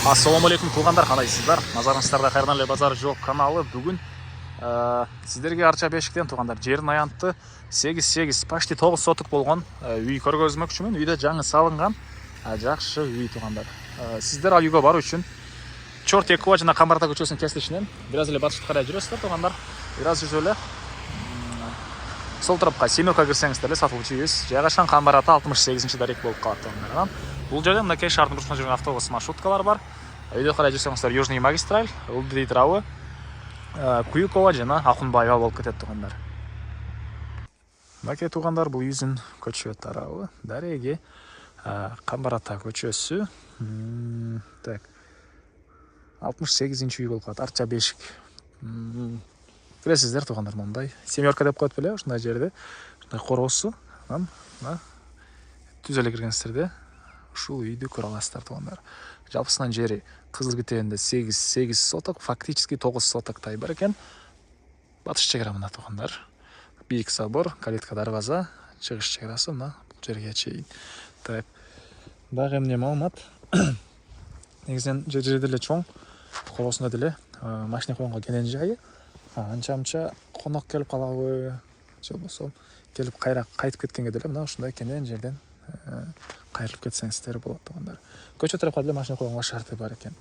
Ассалаумағалейкум туғандар, қалайсыздар? Назарыңыздарда қайырдан эле базар жоқ каналы. Бүгін сіздерге Арча Бешиктен туғандар жерін аянтты 8 почти 9 сотық болған үй көргөзмөкчүмүн. Үйдө жаңы салынган жакшы үй туғандар. Сіздер ал үйгө баруу үчүн Чорт Экова жана Камбарата көчөсүнүн кесилишинен бираз эле батышка карай жүрөсүздөр туғандар. Бираз жүрүп эле сол тарапка семерка кирсеңиздер эле сатылуучу үйүбүз жайгашкан Камбарата 68-дарек болуп калат туғандар. Бул жерде мынакей шаардын бурчуна жүргөн автобус маршруткалар бар. Үйдө карай жүрсөңүздөр Южный магистраль, Улдырый тарабы, Куюкова жана Акунбаева болуп кетет туғандар. Мынакей туғандар, бул үйүздүн көчө тарабы, дареги Камбарата көчөсү. Так. 68-үй болуп калат, Арча Бешик. Билесиздер туғандар, мындай семерка деп коет беле, ушундай жерде, ушундай короосу, түз эле киргенсиздерде ушул үйдү көрө аласыздар туғандар. Жалпысынан жери Кызыл Китебинде 8 соток, фактически 9 сотоктай бар экен. Батыш чегара мына туғандар. Бийик собор, калитка дарбаза, чыгыш чегарасы мына бул жерге чейин. Так. Дагы эмне маалымат? Негизинен жерде эле чоң, короосунда деле машина койгонго кенен жайы. Анча-мынча конок келип калабы, же болбосо келип кайтып кеткенге деле мына ушундай кенен жерден кайрылып кетсеңиздер болот туғандар. Көчө тарапка деле машина койгонго шарты бар экен.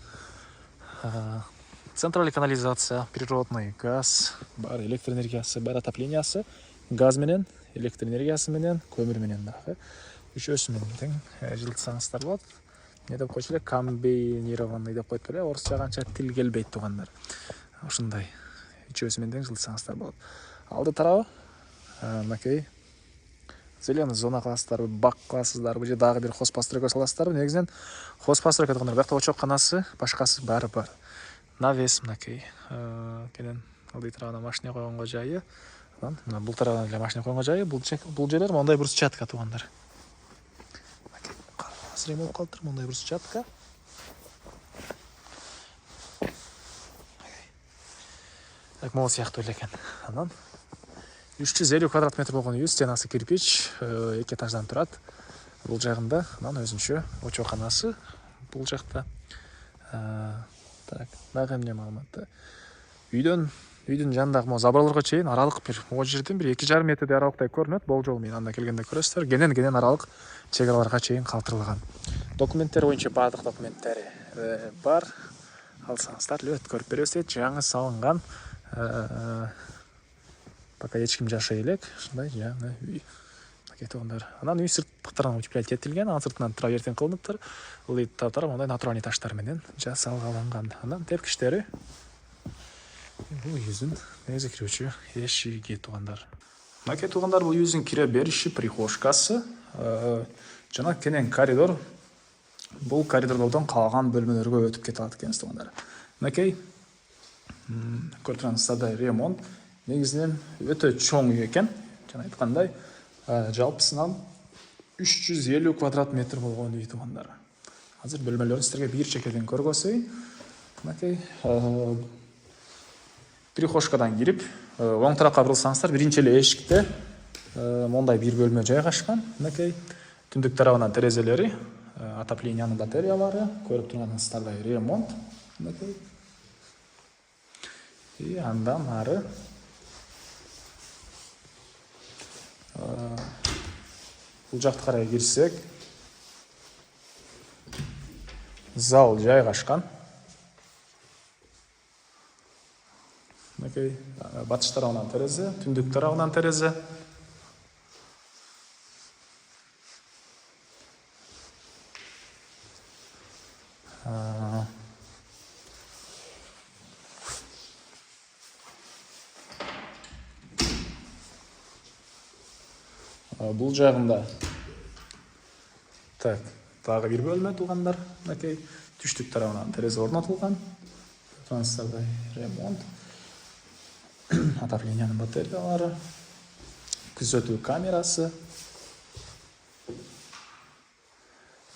Центральный канализация, природный газ, бар, электр энергиясы, бар, отоплениясы, газ менен, электр энергиясы менен, көмүр менен дагы. Үчөөсү менен тең жылытсаңыздар болот. Не деп койчу эле, комбинированный деп коет беле, орусча канча тил келбейт туғандар. Ушундай үчөөсү менен тең жылытсаңыздар болот. Алды тарабы мынакей зеленый зона кыласыздарбы, бак кыласыздарбы, же дагы бир хозпостройка саласыздарбы? Негизинен хозпостройка тугандар, биякта очокканасы, башкасы баары бар. Навес мынакей. Кенен алды тарабына машина койгонго жайы. Мына бул тарабына деле машина койгонго жайы. Бул жерлер мондай брусчатка тугандар. Мынакей азыр эме болуп калыптыр, мондай брусчатка. Так, могу сыяктуу эле экен. Анан 350 квадрат метр болгон үй, стенасы кирпич, 2 этаждан турат. Бул жагында анан өзүнчө очоканасы бул жакта. Так, дагы эмне маалымат? Үйдөн жанындагы заборлорго чейин аралык бир могу жерден бир 2,5 метрдей аралыктай көрүнөт. Болжол менен анда келгенде көрөсүздөр. Кенен аралык чегараларга чейин калтырылган. Документтер боюнча баардык документтери бар. Алсаңыздар эле өткөрүп беребиз дейт. Жаңы салынган. Пока эч ким жашай элек, ушундай жаңы үй. Кетип анан үй сырттарынан утеплять этилген, анан сыртынан травертин кылыныптыр. Ылдый таптар мондай натуральный таштар менен жасалган. Анан тепкиштери бул үйүздүн негизи кирүүчү эшиги туғандар. Мынакей туғандар, бул үйүздүн кире бериши, прихожкасы жана кенен коридор. Бул коридорлордон калган бөлмөлөргө өтүп кете алат экенсиз туғандар. Мынакей көрүп тургансыздардай ремонт. Негизинен өтө чоң үй экен. Жана айткандай, жалпысынан 350 квадрат метр болгон үй туғандар. Азыр бөлмөлөрүн сиздерге бир чекеден көргөзөйүн. Мынакей прихожкадан кирип, оң тарапка бурулсаңыздар, биринчи эле эшикте мондай бир бөлмө жайгашкан. Мынакей түндүк тарабынан терезелери, отоплениянын батареялары, көрүп турганыңыздардай ремонт. Мынакей. И андан ары бул жакты карай кирсек, зал жайгашкан. Мынакей батыш тарабынан терезе, түндүк тарабынан терезе. Бул жагында так, дагы бир бөлмө туғандар. Мынакей түштүк тарабынан терезе орнотулган. Трансфердай ремонт. Отоплениянын батареялары, күзөтүү камерасы.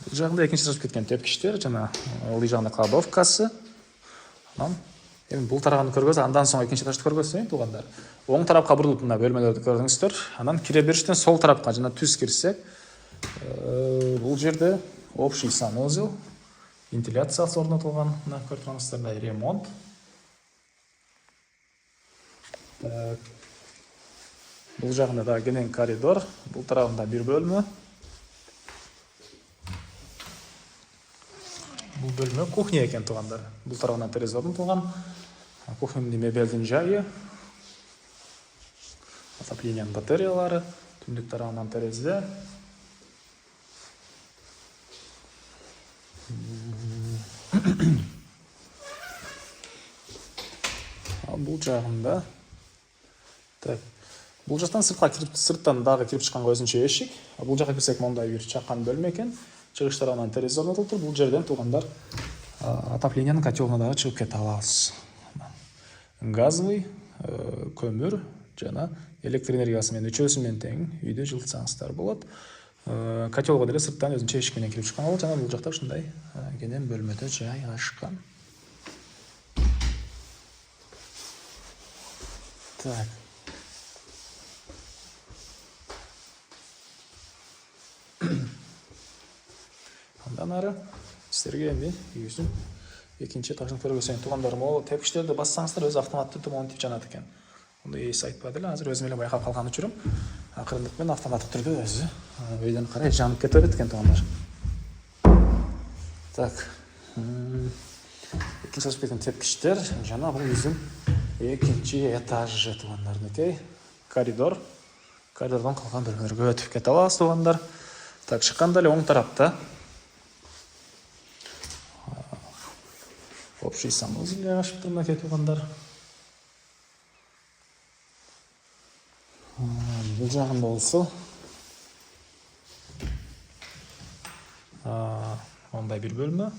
Бул жагында экинчи сатып кеткен тепкиштер жана ылдый жагында кладовкасы. Анан эми бул тарабын көргөз, андан соң экинчи этажды көргөзөйүн туғандар. Оң тарапка бурулуп мына бөлмөлөрдү көрдүңүздөр. Анан кире бериштен сол тарапка жана түз кирсек, бул жерде общий санузел, вентиляциясы орнатылған. Мына көріп тұрғандарыңыздай ремонт. Бұл жағында да кенен коридор. Бұл тарafında bir bölme. Бұл bölme кухня екен туғандар. Бұл тарafından терезе орнатылған. Кухняның мебельдің жайы. Отоплениенің батареялары. Түндік тарafından терезе. Бұл жағында бұл жақтан сырттан дағы кіріп шыққанға өзінше ешік. Бұл жаққа кірсек мұндай бір шаққан бөлме екен. Шығыш тарafынан терезе орнатылып тұр. Бұл жерден туғандар отопленияның котелына дағы шығып кете аласыз. Газовый, көмір жана электр энергиясымен үчөөсүнөн тең үйдө жылытсаңыздар болот. Котелго деле сырттан өзүнчө эшик менен кирип чыккан болот. Жана бул жакта ушундай кенен бөлмөдө жайгашкан. Так. Андан ары сіздерге енді үйүзүн экинчи этажын көргөзөйүн. Туугандарым, ол тепкичтерди бассаңыздар өзү автоматтуу түрдө монтип жанат экен. Муну эси айтпады эле, азыр өзүм эле байкап калган учурум. Акырындык менен автоматтык түрдө өзү үйдөн карай жанып кете берет экен туугандар. Так. Экинчи ашып кеткен тепкичтер жана бул үйүзүн экинчи этажы туугандарыныкей. Коридор. Коридордон калган бөлмөлөргө өтүп кете алабыз туугандар. Так, шыққанда эле оң тарапта общий санузел жайгашып тур мынакей туугандар. Бул жагында болсо мондай бир бөлмө.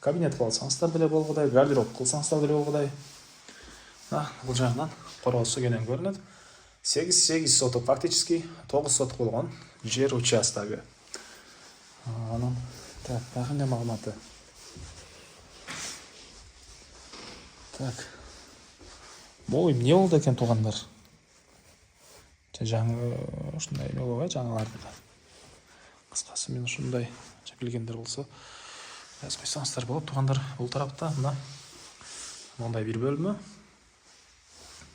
Кабинет кылсаңыздар деле болгудай, гардероб кылсаңыздар деле болгудай. Бул жагынан короосу кенен көрүнөт. 8 соток, фактически 9 соток болгон жер участогу. Анан так, дагы эмне маалыматы? Так. Бул эмне болду экен туугандар? Жаңы ушундай эме болбой, жаңыларды. Кыскасы мен ушундай билгендер болсо жазып койсоңуздар болот туугандар. Бул тарапта мына мондай бир бөлмө.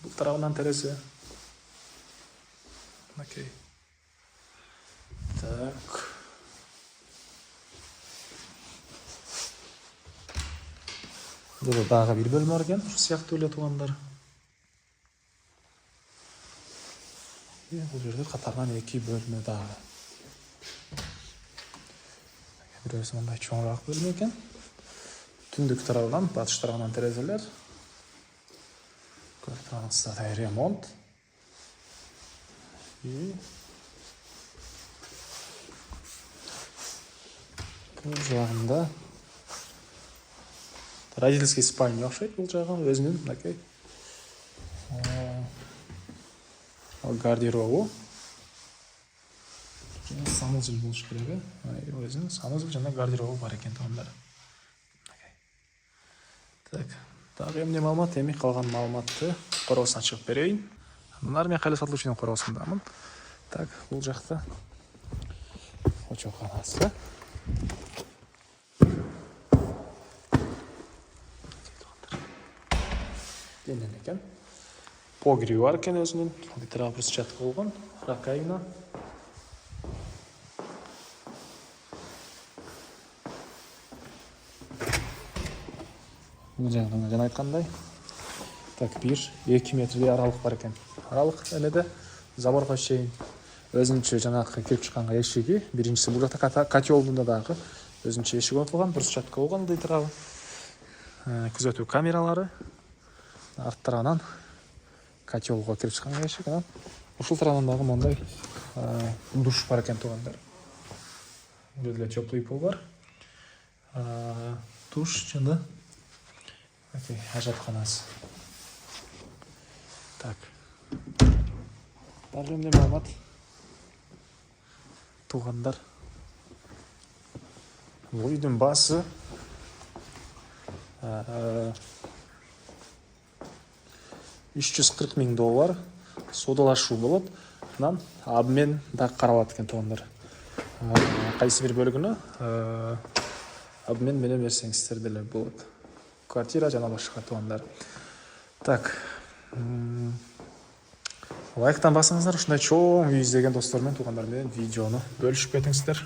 Бул тарабынан терезе. Окей. Так. Burada дагы бир бөлмө бар экен, ушу сыяктуу эле туугандар. Бул жерде катарынан 2 бөлмө дагы. Бирөөсү мындай чоңураак бөлмө экен. Түндүк тарабынан, батыш тарабынан терезелер. Көрүп турганыңыздардай ремонт. Бул жагында родительский спальня окшойт. Бул жагы өзүнүн мынакей гардеробу. Санузел болуш керек. Өзүнүн санузел жана гардеробу бар экен туугандар. Так, дагы эмне маалымат, эми калган маалыматты короосуна чыгып берейин. Мына мен кайла сатылуучунун короосундамын. Так, бул жакта очоканасы. Денен экен. Погреби бар экен өзүнүн. Литра брусчатка болгон. Раковина. Бул жагында жана айткандай. Так, 1-2 метрдей аралык бар экен. Аралык эледе заборго чейин өзүнчө жанагы кирип чыкканга эшиги. Биринчиси бул жакта котелдун да дагы өзүнчө эшиги орнотулган, брусчатка болгон литрабы. Күзөтүү камералары. Арт тарабынан котелго кирип чыкканга эшик, анан ушул тарабынан дагы мондай душ бар экен туугандар. Бул жерде теплый пол бар. Душ жана ажатканасы. Так. Дагы эмне маалымат? Туугандар. Бул үйдүн баасы $340,000 содалашуу болот. Анан обмен да каралат экен туугандар. Кайсы бир бөлүгүнө абмен менен берсеңиздер деле болот. Квартира жана башка туугандар. Так. Лайктан басыңыздар, ушундай чоң үй издеген достор менен, туугандар менен видеону бөлүшүп кетиңиздер.